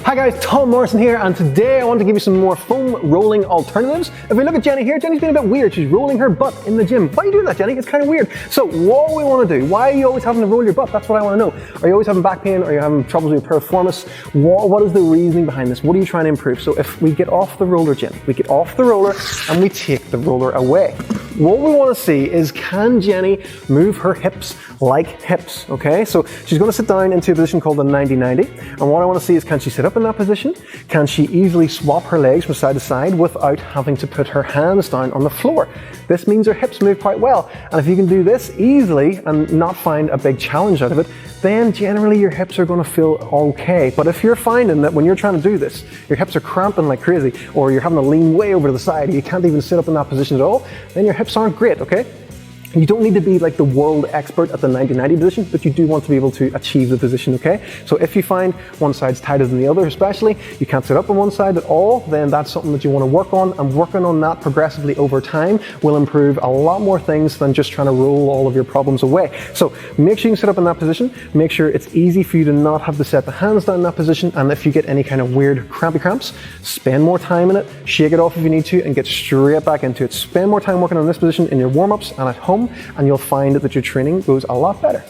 Hi guys, Tom Morrison here, and today I want to give you some more foam rolling alternatives. If we look at Jenny here, Jenny's being a bit weird. She's rolling her butt in the gym. Why are you doing that, Jenny? It's kind of weird. So what we want to do, why are you always having to roll your butt? That's what I want to know. Are you always having back pain? Are you having troubles with your piriformis? What is the reasoning behind this? What are you trying to improve? So if we get off the roller, Jen, we get off the roller and we take the roller away. What we want to see is, can Jenny move her hips like hips, okay? So she's going to sit down into a position called the 90-90, and what I want to see is, can she sit up in that position? Can she easily swap her legs from side to side without having to put her hands down on the floor? This means her hips move quite well, and if you can do this easily and not find a big challenge out of it, then generally your hips are going to feel okay. But if you're finding that when you're trying to do this, your hips are cramping like crazy, or you're having to lean way over to the side, you can't even sit up in that position at all, then your hips aren't great, okay? You don't need to be like the world expert at the 90-90 position, but you do want to be able to achieve the position, okay? So if you find one side's tighter than the other, especially, you can't sit up on one side at all, then that's something that you want to work on, and working on that progressively over time will improve a lot more things than just trying to roll all of your problems away. So make sure you can sit up in that position, make sure it's easy for you to not have to set the hands down in that position, and if you get any kind of weird cramps, spend more time in it, shake it off if you need to, and get straight back into it. Spend more time working on this position in your warm-ups and at home, and you'll find that your training goes a lot better.